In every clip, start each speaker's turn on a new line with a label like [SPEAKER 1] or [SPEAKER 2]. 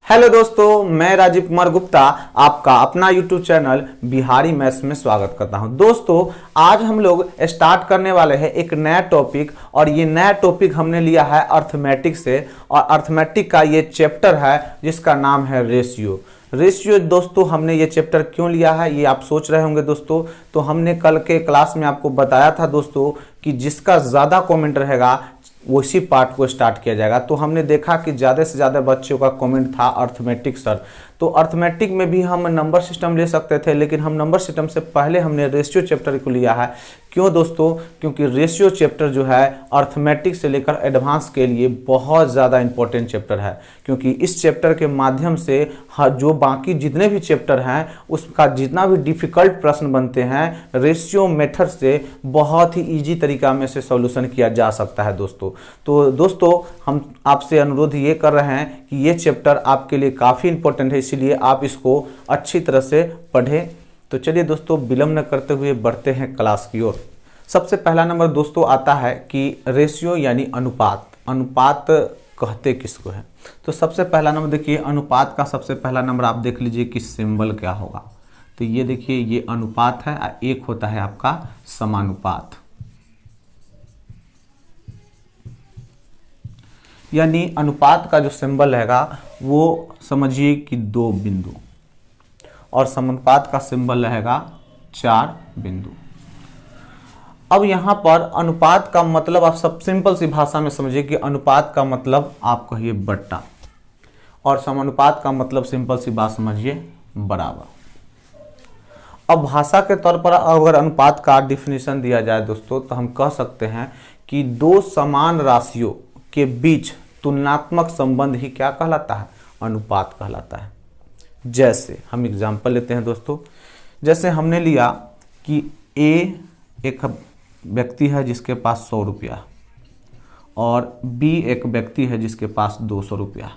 [SPEAKER 1] Hello दोस्तों, मैं राजीव कुमार गुप्ता आपका अपना यूट्यूब चैनल बिहारी मैथ्स में स्वागत करता हूं। दोस्तों, आज हम लोग स्टार्ट करने वाले हैं एक नया टॉपिक और ये नया टॉपिक हमने लिया है अर्थमेटिक से। और अर्थमेटिक का ये चैप्टर है जिसका नाम है रेशियो। दोस्तों, हमने ये चैप्टर क्यों लिया है ये आप सोच रहे होंगे दोस्तों। तो हमने कल के क्लास में आपको बताया था दोस्तों कि जिसका ज़्यादा कमेंट रहेगा उसी पार्ट को स्टार्ट किया जाएगा। तो हमने देखा कि ज़्यादा से ज़्यादा बच्चों का कमेंट था अर्थमेटिक सर। तो अर्थमेटिक में भी हम नंबर सिस्टम ले सकते थे, लेकिन हम नंबर सिस्टम से पहले हमने रेशियो चैप्टर को लिया है। क्यों दोस्तों? क्योंकि रेशियो चैप्टर जो है अर्थमेटिक से लेकर एडवांस के लिए बहुत ज़्यादा इंपॉर्टेंट चैप्टर है। क्योंकि इस चैप्टर के माध्यम से जो बाकी जितने भी चैप्टर हैं उसका जितना भी डिफ़िकल्ट प्रश्न बनते हैं रेशियो मेथड से बहुत ही ईजी तरीका में से सॉल्यूशन किया जा सकता है दोस्तों। तो दोस्तों, हम आपसे अनुरोध ये कर रहे हैं कि ये चैप्टर आपके लिए काफ़ी इंपॉर्टेंट है, इसीलिए आप इसको अच्छी तरह से पढ़ें। तो चलिए दोस्तों, विलंब न करते हुए बढ़ते हैं क्लास की ओर। सबसे पहला नंबर दोस्तों आता है कि रेशियो यानी अनुपात कहते किसको है। तो सबसे पहला नंबर देखिए, अनुपात का सबसे पहला नंबर आप देख लीजिए कि सिंबल क्या होगा। तो ये देखिए, ये अनुपात है, एक होता है आपका समानुपात। यानी अनुपात का जो सिंबल रहेगा वो समझिए कि 2 बिंदु और समानुपात का सिंबल रहेगा 4 बिंदु। अब यहाँ पर अनुपात का मतलब आप सब सिंपल सी भाषा में समझिए कि अनुपात का मतलब आप कहिए बट्टा और समानुपात का मतलब सिंपल सी बात समझिए बराबर। अब भाषा के तौर पर अगर अनुपात का डिफिनीशन दिया जाए दोस्तों तो हम कह सकते हैं कि दो समान राशियों के बीच तुलनात्मक संबंध ही क्या कहलाता है? अनुपात कहलाता है। जैसे हम एग्जाम्पल लेते हैं दोस्तों, जैसे हमने लिया कि ए एक व्यक्ति है जिसके पास 100 रुपया और बी एक व्यक्ति है जिसके पास 200 रुपया।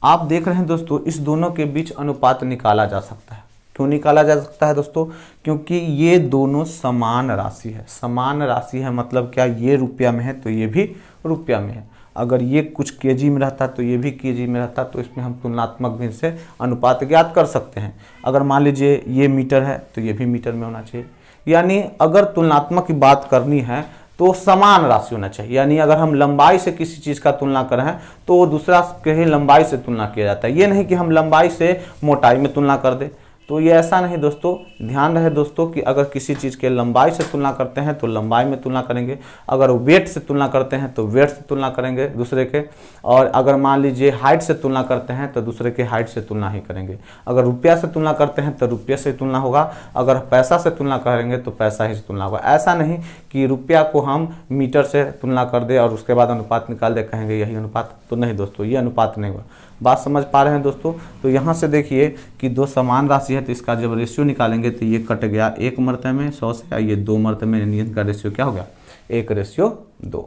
[SPEAKER 1] आप देख रहे हैं दोस्तों, इस दोनों के बीच अनुपात निकाला जा सकता है। क्यों निकाला जा सकता है दोस्तों? क्योंकि ये दोनों समान राशि है। समान राशि है मतलब क्या? ये रुपया में है तो ये भी रुपया में है। अगर ये कुछ केजी में रहता तो ये भी केजी में रहता, तो इसमें हम तुलनात्मक भी से अनुपात ज्ञात कर सकते हैं। अगर मान लीजिए ये मीटर है तो ये भी मीटर में होना चाहिए। यानी अगर तुलनात्मक की बात करनी है तो समान राशि होना चाहिए। यानी अगर हम लंबाई से किसी चीज़ का तुलना कर रहे हैं तो दूसरा के लंबाई से तुलना किया जाता है। ये नहीं कि हम लंबाई से मोटाई में तुलना कर दें। तो ये ऐसा नहीं दोस्तों, ध्यान रहे दोस्तों कि अगर किसी चीज़ के लंबाई से तुलना करते हैं तो लंबाई में तुलना करेंगे, अगर वेट से तुलना करते हैं तो वेट से तुलना करेंगे दूसरे के, और अगर मान लीजिए हाइट से तुलना करते हैं तो दूसरे के हाइट से तुलना ही करेंगे। अगर रुपया से तुलना करते हैं तो रुपये से तुलना होगा, अगर पैसा से तुलना करेंगे तो पैसा ही से तुलना होगा। ऐसा नहीं कि रुपया को हम मीटर से तुलना कर दे और उसके बाद अनुपात निकाल दे कहेंगे यही अनुपात, तो नहीं दोस्तों, ये अनुपात नहीं हुआ। बात समझ पा रहे हैं दोस्तों? तो यहाँ से देखिए कि दो समान राशि है तो इसका जब रेशियो निकालेंगे तो ये कट गया 1 मरते में 100 से, ये 2 मरते में, यानी इनका रेशियो क्या हो गया? 1:2।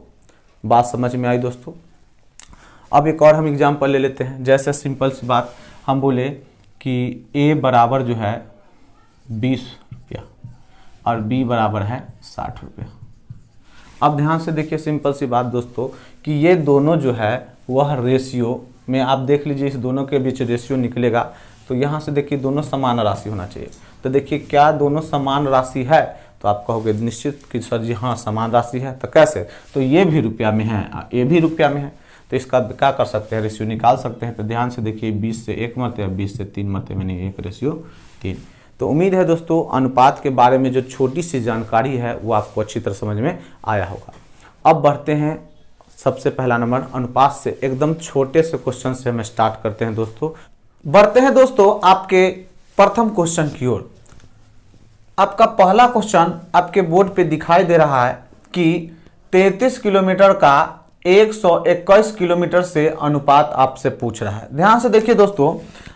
[SPEAKER 1] बात समझ में आई दोस्तों? अब एक और हम एग्जाम्पल ले लेते हैं। जैसे सिंपल सी बात, हम बोले कि ए बराबर जो है 20 रुपया और बी बराबर है 60 रुपया। अब ध्यान से देखिए, सिंपल सी बात दोस्तों कि ये दोनों जो है वह रेशियो में आप देख लीजिए, इस दोनों के बीच रेशियो निकलेगा तो यहाँ से देखिए दोनों समान राशि होना चाहिए। तो देखिए क्या दोनों समान राशि है? तो आप कहोगे निश्चित कि सर जी हाँ समान राशि है। तो कैसे? तो ये भी रुपया में है, ये भी रुपया में है, तो इसका क्या कर सकते हैं? रेशियो निकाल सकते हैं। तो ध्यान से देखिए, 20 से 1 मरते हैं, 20 से 3 मरते में, नहीं 1:3। तो उम्मीद है दोस्तों अनुपात के बारे में जो छोटी सी जानकारी है वो आपको अच्छी तरह समझ में आया होगा। अब बढ़ते हैं सबसे पहला नंबर अनुपात से एकदम छोटे से क्वेश्चन से हम स्टार्ट करते हैं दोस्तों। बढ़ते हैं दोस्तों आपके प्रथम क्वेश्चन की ओर। आपका पहला क्वेश्चन आपके बोर्ड पे दिखाई दे रहा है कि 33 किलोमीटर का 121 किलोमीटर से अनुपात आपसे पूछ रहा है। ध्यान से देखिए दोस्तों,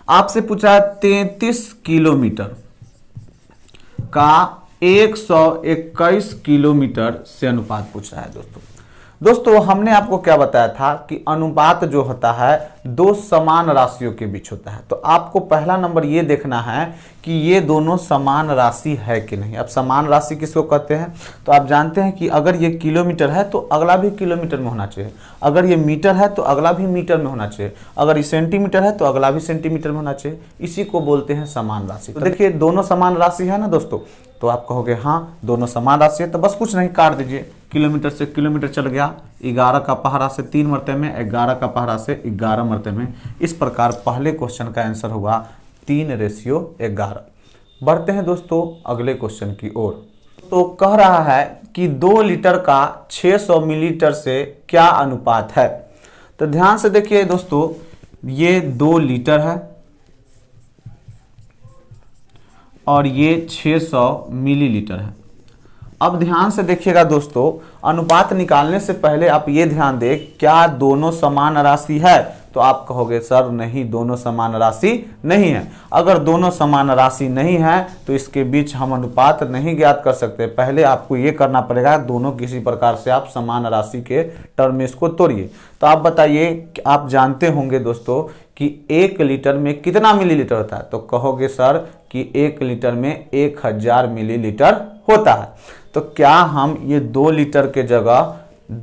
[SPEAKER 1] आपसे पूछा है 33 किलोमीटर का 121 किलोमीटर से अनुपात पूछ रहा है दोस्तों। दोस्तों हमने आपको क्या बताया था कि अनुपात जो होता है दो समान राशियों के बीच होता है। तो आपको पहला नंबर ये देखना है कि ये दोनों समान राशि है कि नहीं। अब समान राशि किसको कहते हैं, तो आप जानते हैं कि अगर ये किलोमीटर है तो अगला भी किलोमीटर में होना चाहिए, अगर ये मीटर है तो अगला भी मीटर में होना चाहिए, अगर ये सेंटीमीटर है तो अगला भी सेंटीमीटर में होना चाहिए। इसी को बोलते हैं समान राशि। तो देखिए दोनों समान राशि है ना दोस्तों, तो आप कहोगे हाँ दोनों समान राशि है, तो बस कुछ नहीं काट दीजिए। किलोमीटर से किलोमीटर चल गया, 11 का पहाड़ा से 3 मरते में, 11 का पहाड़ा से 11 मरते में। इस प्रकार पहले क्वेश्चन का आंसर होगा 3:11। बढ़ते हैं दोस्तों अगले क्वेश्चन की ओर। तो कह रहा है कि 2 लीटर का 600 मिलीलीटर से क्या अनुपात है। तो ध्यान से देखिए दोस्तों, ये 2 लीटर है और ये 600 मिलीलीटर है। अब ध्यान से देखिएगा दोस्तों, अनुपात निकालने से पहले आप ये ध्यान दें क्या दोनों समान राशि है। तो आप कहोगे सर नहीं, दोनों समान राशि नहीं है। अगर दोनों समान राशि नहीं है तो इसके बीच हम अनुपात नहीं ज्ञात कर सकते। पहले आपको ये करना पड़ेगा, दोनों किसी प्रकार से आप समान राशि के टर्म में इसको तोड़िए। तो आप बताइए, आप जानते होंगे दोस्तों कि 1 लीटर में कितना मिलीलीटर होता है। तो कहोगे सर कि 1 लीटर में 1000 मिलीलीटर होता है। तो क्या हम ये 2 लीटर के जगह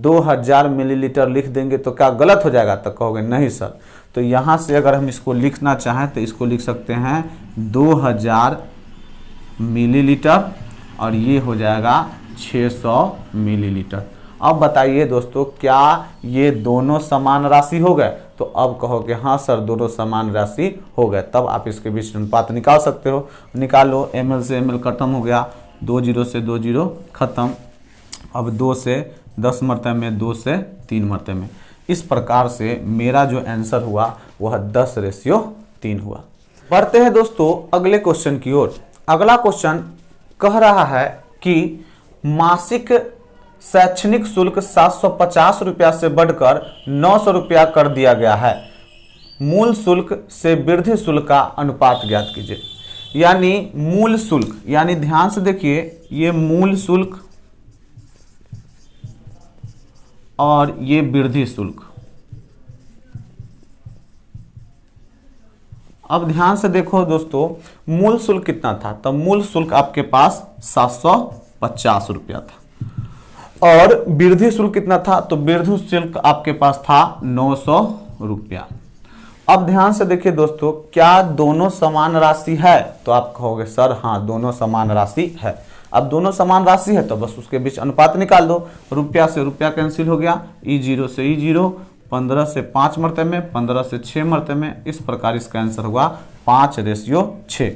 [SPEAKER 1] 2000 मिलीलीटर लिख देंगे तो क्या गलत हो जाएगा। तो कहोगे नहीं सर। तो यहाँ से अगर हम इसको लिखना चाहें तो इसको लिख सकते हैं 2000 मिलीलीटर और ये हो जाएगा 600 मिलीलीटर। अब बताइए दोस्तों क्या ये दोनों समान राशि हो गए। तो अब कहोगे हाँ सर दोनों समान राशि हो गए। तब आप इसके बीच अनुपात निकाल सकते हो। निकालो, ml से ml खत्म हो गया, 2 0 से 2 0 खत्म। अब 2 से 10 मरते में, 2 से 3 मरते में। इस प्रकार से मेरा जो आंसर हुआ वह 10:3 हुआ। बढ़ते हैं दोस्तों अगले क्वेश्चन की ओर। अगला क्वेश्चन कह रहा है कि मासिक शैक्षणिक शुल्क 750 रुपया से बढ़कर 900 रुपया कर दिया गया है। मूल शुल्क से वृद्धि शुल्क का अनुपात ज्ञात कीजिए। यानी मूल शुल्क, यानी ध्यान से देखिए ये मूल शुल्क और ये वृद्धि शुल्क। अब ध्यान से देखो दोस्तों, मूल शुल्क कितना था। तो मूल शुल्क आपके पास 750 रुपया था और वृद्धि शुल्क कितना था। तो वृद्धि शुल्क आपके पास था 900 रुपया। अब ध्यान से देखिए दोस्तों, क्या दोनों समान राशि है। तो आप कहोगे सर हाँ दोनों समान राशि है। अब दोनों समान राशि है तो बस उसके बीच अनुपात निकाल दो। रुपया से रुपया कैंसिल हो गया, E0 से E0, 15 से 5 मरते में, 15 से 6 मरते में। इस प्रकार इसका आंसर होगा 5:6।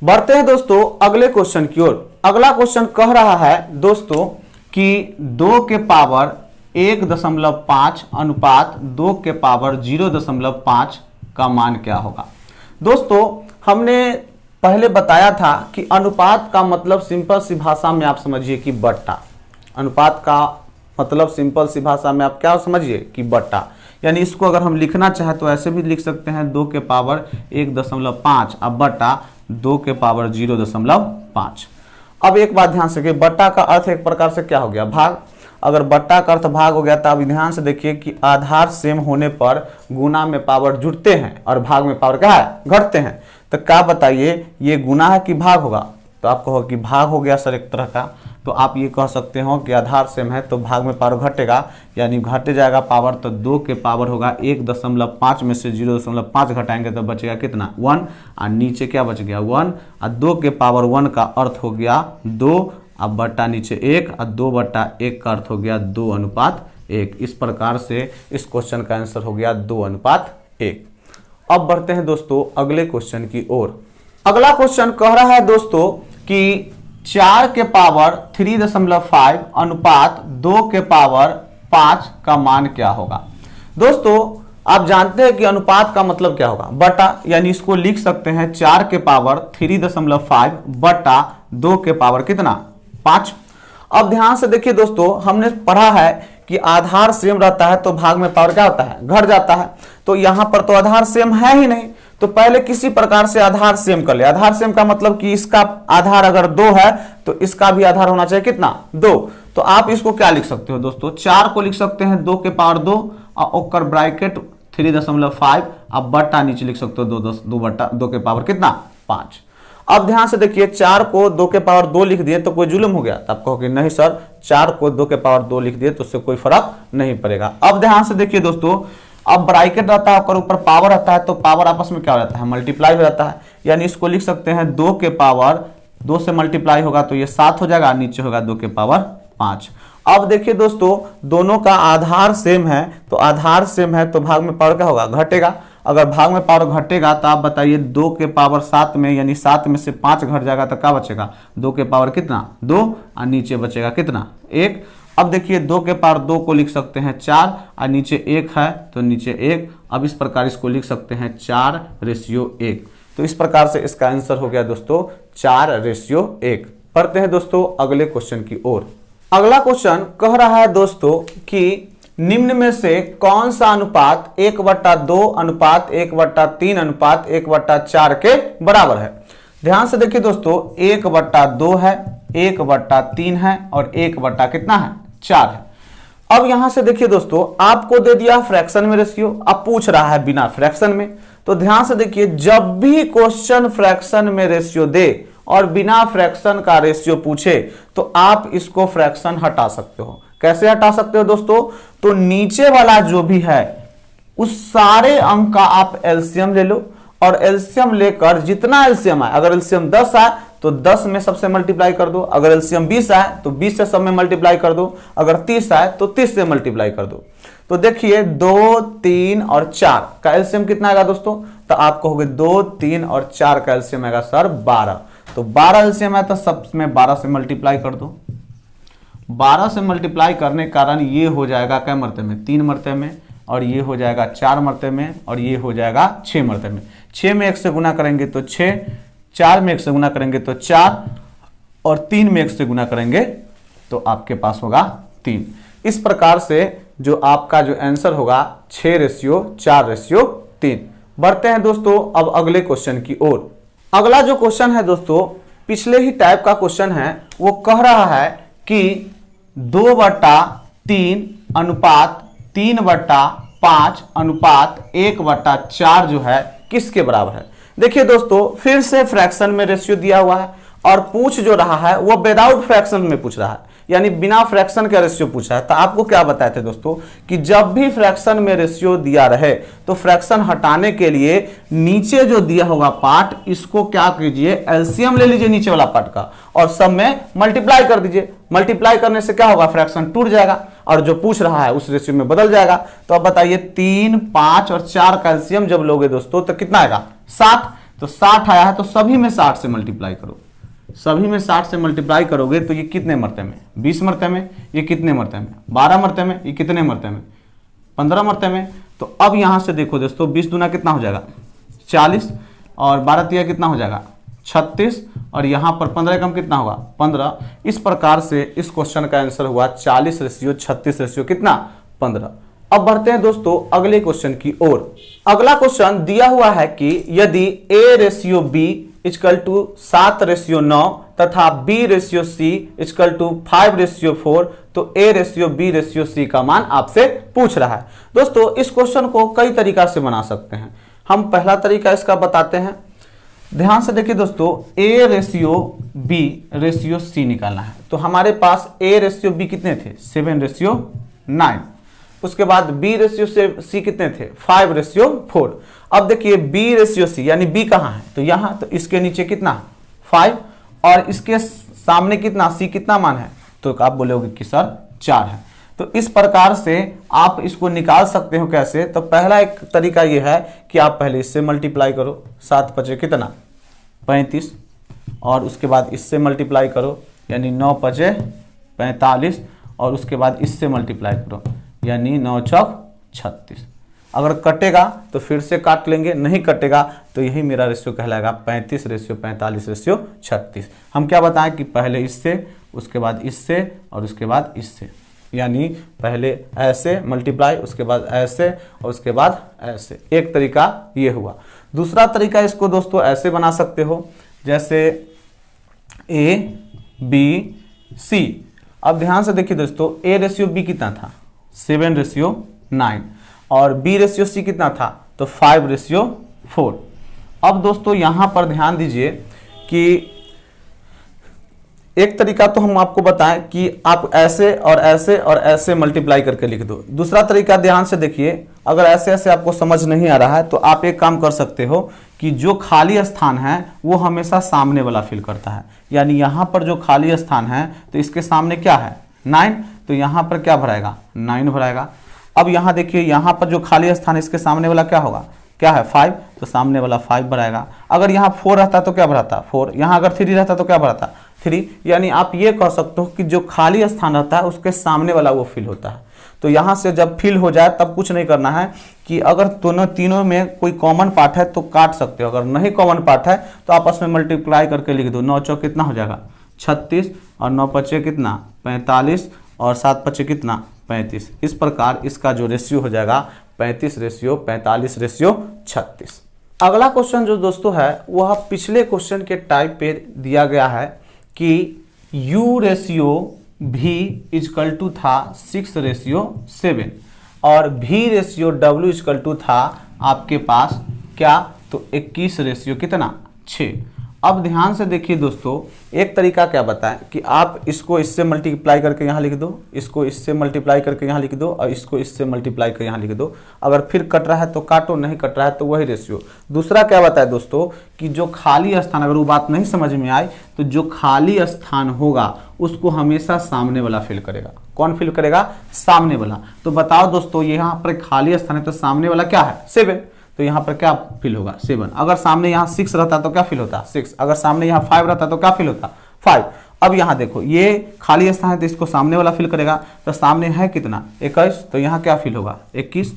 [SPEAKER 1] बढ़ते हैं दोस्तों अगले क्वेश्चन की ओर। अगला क्वेश्चन कह रहा है दोस्तों कि 2 के पावर 1.5 अनुपात 2 के पावर 0.5 का मान क्या होगा। दोस्तों हमने पहले बताया था कि अनुपात का मतलब सिंपल सी भाषा में आप समझिए कि बट्टा। अनुपात का मतलब सिंपल सी भाषा में आप क्या समझिए कि बट्टा। यानी इसको अगर हम लिखना चाहें तो ऐसे भी लिख सकते हैं 2 के पावर 1.5 अब बट्टा 2 के पावर 0.5। अब एक बात ध्यान से, बट्टा का अर्थ एक प्रकार से क्या हो गया, भाग। अगर बट्टा का अर्थ भाग हो गया तो अब ध्यान से देखिए कि आधार सेम होने पर गुना में पावर जुड़ते हैं और भाग में पावर क्या है, घटते हैं। तो क्या बताइए ये गुना है कि भाग होगा। तो आप कहो कि भाग हो गया सर एक तरह का। तो आप ये कह सकते हो कि आधार सेम है तो भाग में पावर घटेगा, यानी घटे जाएगा पावर। तो 2 के पावर होगा 1.5 में से 0.5 घटाएंगे तो बचेगा कितना, 1। और नीचे क्या बच गया, 1। और 2 के पावर 1 का अर्थ हो गया 2, अब बट्टा नीचे 1 और 2/1 का अर्थ हो गया 2:1। इस प्रकार से इस क्वेश्चन का आंसर हो गया 2:1। अब बढ़ते हैं दोस्तों अगले क्वेश्चन की ओर। अगला क्वेश्चन कह रहा है दोस्तों कि 4 के पावर 3.5 अनुपात 2 के पावर 5 का मान क्या होगा। दोस्तों आप जानते हैं कि अनुपात का मतलब क्या होगा, बटा। यानी इसको लिख सकते हैं 4 के पावर 3.5 बटा 2 के पावर कितना, 5। अब ध्यान से देखिए दोस्तों, हमने पढ़ा है कि आधार सेम रहता है तो भाग में पावर क्या होता है, घट जाता है। तो यहां पर तो आधार सेम है ही नहीं, तो पहले किसी प्रकार से आधार सेम कर ले। आधार सेम का मतलब कि इसका आधार अगर 2 है तो इसका भी आधार होना चाहिए कितना, 2। तो आप इसको क्या लिख सकते हो दोस्तों, 4 को लिख सकते हैं 2 के पावर 2 और ओकर ब्रैकेट 3.5, अब बट्टा नीचे लिख सकते हो 2 के पावर कितना, 5। अब ध्यान से देखिए, 4 को 2 के पावर 2 लिख दिए तो कोई जुल्म हो गया, तो आप कहोगे नहीं सर 4 को 2 के पावर 2 लिख दिए तो उससे कोई फर्क नहीं पड़ेगा। अब ध्यान से देखिए दोस्तों, अब ब्रैकेट रहता है और ऊपर पावर रहता है, तो पावर आपस में क्या हो जाता है, मल्टीप्लाई हो जाता है। यानी इसको लिख सकते हैं 2 के पावर 2 से मल्टीप्लाई होगा तो ये 7 हो जाएगा, नीचे होगा 2 के पावर 5। अब देखिए दोस्तों, दोनों का आधार सेम है, तो आधार सेम है तो भाग में पावर क्या होगा, घटेगा। अगर भाग में पावर घटेगा तो आप बताइए 2 के पावर 7 में, यानी 7 में से 5 घट जाएगा तो क्या बचेगा, 2 के पावर कितना, 2, और नीचे बचेगा कितना, 1। अब देखिए 2 के पावर 2 को लिख सकते हैं 4 और नीचे 1 है तो नीचे 1। अब इस प्रकार इसको लिख सकते हैं 4:1। तो इस प्रकार से इसका आंसर हो गया दोस्तों 4:1। पढ़ते हैं दोस्तों अगले क्वेश्चन की ओर। अगला क्वेश्चन कह रहा है दोस्तों कि निम्न में से कौन सा अनुपात 1/2 अनुपात 1/3 अनुपात 1/4 के बराबर है। ध्यान से देखिए दोस्तों, 1/2 है, 1/3 है और 1 कितना है, 4 है। अब यहां से देखिए दोस्तों, आपको दे दिया फ्रैक्शन में रेशियो, अब पूछ रहा है बिना फ्रैक्शन में। तो ध्यान से देखिए, जब भी क्वेश्चन फ्रैक्शन में रेशियो दे और बिना फ्रैक्शन का रेशियो पूछे तो आप इसको फ्रैक्शन हटा सकते हो। कैसे हटा सकते हो दोस्तों, तो नीचे वाला जो भी है उस सारे अंक का आप एलसीएम ले लो और एलसीएम लेकर जितना एलसीएम आए, अगर एलसीएम 10 आए तो 10 में सबसे मल्टीप्लाई कर दो, अगर एलसीएम 20 आए तो 20 से सब में मल्टीप्लाई कर दो, अगर 30 आए तो 30 से मल्टीप्लाई कर दो। तो देखिए 2, 3 और 4 का एलसीएम कितना आएगा दोस्तों, तो आप कहोगे 2, 3 और 4 का एलसीएम आएगा सर 12। तो 12 एलसीएम है तो सब में 12 से मल्टीप्लाई कर दो। 12 से मल्टीप्लाई करने के कारण ये हो जाएगा क्या मरते में, 3 मरते में, और ये हो जाएगा 4 मरते में, और ये हो जाएगा 6 मरते में। 6 में 1 से गुना करेंगे तो 6, 4 में 1 से गुना करेंगे तो 4, और 3 में 1 से गुना करेंगे तो आपके पास होगा 3। इस प्रकार से जो आपका जो आंसर होगा 6:4:3। बढ़ते हैं दोस्तों अब अगले क्वेश्चन की ओर। अगला जो क्वेश्चन है दोस्तों, पिछले ही टाइप का क्वेश्चन है। वो कह रहा है कि 2/3 अनुपात 3/5 अनुपात 1/4 जो है किसके बराबर है। देखिए दोस्तों, फिर से फ्रैक्शन में रेशियो दिया हुआ है और पूछ जो रहा है वो विदाउट फ्रैक्शन में पूछ रहा है, यानी बिना फ्रैक्शन का रेशियो पूछा है। तो आपको क्या बताए थे दोस्तों कि जब भी फ्रैक्शन में रेशियो दिया रहे तो फ्रैक्शन हटाने के लिए नीचे जो दिया होगा पार्ट, इसको क्या कीजिए, एलसीएम ले लीजिए नीचे वाला पार्ट का और सब में मल्टीप्लाई कर दीजिए। मल्टीप्लाई करने से क्या होगा, फ्रैक्शन टूट जाएगा और जो पूछ रहा है उस रेशियो में बदल जाएगा। तो अब बताइए 3, 5 और 4 का एलसीएम जब लोगे दोस्तों तो कितना आएगा, 7। तो 60 आया है तो सभी में 60 से मल्टीप्लाई करो। सभी में 60 से मल्टीप्लाई करोगे तो ये कितने मरते में, 20 मरते में। ये कितने मरते में, 12 मरते में। ये कितने मरते में, 15 मरते में। तो अब यहां से देखो दोस्तों, 20 दूना कितना हो जाएगा, 40, और 12 तिया कितना हो जाएगा, 36, और यहां पर 15 कम कितना होगा, 15। इस प्रकार से इस क्वेश्चन का आंसर हुआ 40:36 कितना, 15। अब बढ़ते हैं दोस्तों अगले क्वेश्चन की ओर। अगला क्वेश्चन दिया हुआ है कि यदि A/B = 7:9 तथा B/C = 5:4 तो A/B/C का मान आपसे पूछ रहा है। दोस्तों इस क्वेश्चन को कई तरीका से बना सकते हैं। हम पहला तरीका इसका बताते हैं। ध्यान से देखिए दोस्तों, A/B/C निकालना है। तो हमारे पास A/B कितने थे, 7:9। उसके बाद B/C कितने थे, 5:4। अब देखिए B/C यानी B कहाँ है, तो यहाँ, तो इसके नीचे कितना, 5, और इसके सामने कितना, C कितना मान है, तो आप बोलोगे कि सर 4 है। तो इस प्रकार से आप इसको निकाल सकते हो। कैसे, तो पहला एक तरीका ये है कि आप पहले इससे मल्टीप्लाई करो, 7×5 कितना, 35, और उसके बाद इससे मल्टीप्लाई करो यानी 9×5 45, और उसके बाद इससे मल्टीप्लाई करो यानी 9×6 36। अगर कटेगा तो फिर से काट लेंगे, नहीं कटेगा तो यही मेरा रेशियो कहलाएगा 35:45:36। हम क्या बताएं कि पहले इससे, उसके बाद इससे, और उसके बाद इससे, यानी पहले ऐसे मल्टीप्लाई, उसके बाद ऐसे, और उसके बाद ऐसे। एक तरीका ये हुआ। दूसरा तरीका इसको दोस्तों ऐसे बना सकते हो, जैसे A B C। अब ध्यान से देखिए दोस्तों, A रेशियो B कितना था 7:9 और B रेशियो C कितना था तो 5:4। अब दोस्तों यहां पर ध्यान दीजिए कि एक तरीका तो हम आपको बताएं कि आप ऐसे और ऐसे और ऐसे मल्टीप्लाई करके लिख दो। दूसरा तरीका ध्यान से देखिए, अगर ऐसे ऐसे आपको समझ नहीं आ रहा है तो आप एक काम कर सकते हो कि जो खाली स्थान है वो हमेशा सामने वाला फिल करता है। यानी यहां पर जो खाली स्थान है तो इसके सामने क्या है 9, तो यहां पर क्या भराएगा 9 भराएगा। अब यहां देखिए, यहां पर जो खाली स्थान है इसके सामने वाला क्या होगा, क्या है 5, तो सामने वाला 5 भराएगा। अगर यहाँ 4 रहता तो क्या भराता 4, यहाँ अगर 3 रहता तो क्या भराता 3। यानी आप ये कह सकते हो कि जो खाली स्थान रहता है उसके सामने वाला वो फिल होता है। तो यहाँ से जब फिल हो जाए तब कुछ नहीं करना है कि अगर दोनों तीनों में कोई कॉमन पार्ट है तो काट सकते हो, अगर नहीं कॉमन पार्ट है तो आपस में मल्टीप्लाई करके लिख दो। 9 चौक कितना हो जाएगा 36 और 9 पचे कितना 45 और 7 पचे कितना 35। इस प्रकार इसका जो रेशियो हो जाएगा 35:45:36। अगला क्वेश्चन जो दोस्तों है वह पिछले क्वेश्चन के टाइप पे दिया गया है कि U ratio V equal to था 6:7 और V ratio W equal to था आपके पास क्या तो 21 कितना 6। अब ध्यान से देखिए दोस्तों, एक तरीका क्या बताएं कि आप इसको इससे मल्टीप्लाई करके यहाँ लिख दो, इसको इससे मल्टीप्लाई करके यहाँ लिख दो और इसको इससे मल्टीप्लाई करके यहाँ लिख दो। अगर फिर कट रहा है तो काटो, नहीं कट रहा है तो वही रेशियो। दूसरा क्या बताए दोस्तों कि जो खाली स्थान, अगर वो बात नहीं समझ में आए तो जो खाली स्थान होगा उसको हमेशा सामने वाला फिल करेगा। कौन फिल करेगा सामने वाला। तो बताओ दोस्तों, यहाँ पर खाली स्थान है तो सामने वाला क्या है 7, तो यहाँ पर क्या फिल होगा 7। अगर सामने यहाँ 6 रहता तो क्या फिल होता 6। अगर सामने यहाँ 5 रहता तो क्या फिल होता 5। अब यहाँ देखो ये खाली स्थान है तो इसको सामने वाला फिल करेगा, तो सामने है कितना 21, तो यहाँ क्या फिल होगा 21।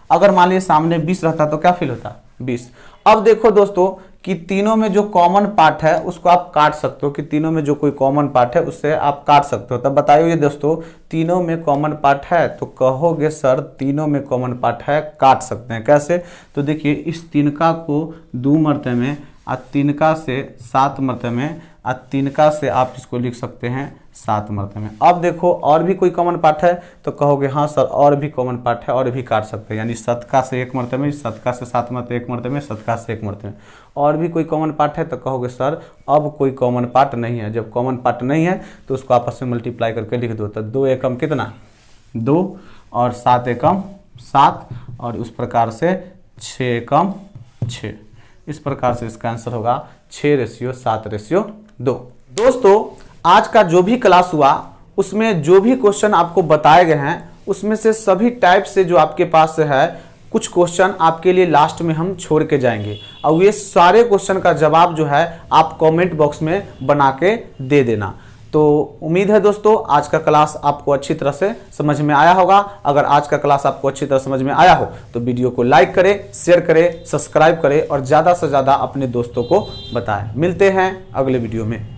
[SPEAKER 1] अगर मान लीजिए सामने 20 रहता तो क्या फिल होता 20। अब देखो दोस्तों कि तीनों में जो कॉमन पार्ट है उसको आप काट सकते हो, कि तीनों में जो कोई कॉमन पार्ट है उससे आप काट सकते हो। तब बताइए ये दोस्तों, तीनों में कॉमन पार्ट है तो कहोगे सर तीनों में कॉमन पार्ट है, काट सकते हैं कैसे। तो देखिए इस तिनका को 2 मरते में और तिनका से 7 मरते में और तिनका से आप इसको लिख सकते हैं 7 मरते में। अब देखो और भी कोई कॉमन पार्ट है तो कहोगे हाँ सर और भी कॉमन पार्ट है और भी काट सकते हैं। यानी शतका से 1 मरते में, शतका से 7 मरते 1 मरते में, शतका से 1 मरते में। और भी कोई कॉमन पार्ट है तो कहोगे सर अब कोई कॉमन पार्ट नहीं है। जब कॉमन पार्ट नहीं है तो उसको आपस में मल्टीप्लाई करके लिख दो। तो 2 एकम कितना 2 और 7 एकम 7 और उस प्रकार से 6 एकम 6। इस प्रकार से इसका आंसर होगा 6:7:2। दोस्तों आज का जो भी क्लास हुआ उसमें जो भी क्वेश्चन आपको बताए गए हैं उसमें से सभी टाइप से जो आपके पास है कुछ क्वेश्चन आपके लिए लास्ट में हम छोड़ के जाएंगे और ये सारे क्वेश्चन का जवाब जो है आप कमेंट बॉक्स में बना के दे देना। तो उम्मीद है दोस्तों आज का क्लास आपको अच्छी तरह से समझ में आया होगा। अगर आज का क्लास आपको अच्छी तरह समझ में आया हो तो वीडियो को लाइक करें, शेयर करें, सब्सक्राइब करें और ज़्यादा से ज़्यादा अपने दोस्तों को बताएं। मिलते हैं अगले वीडियो में।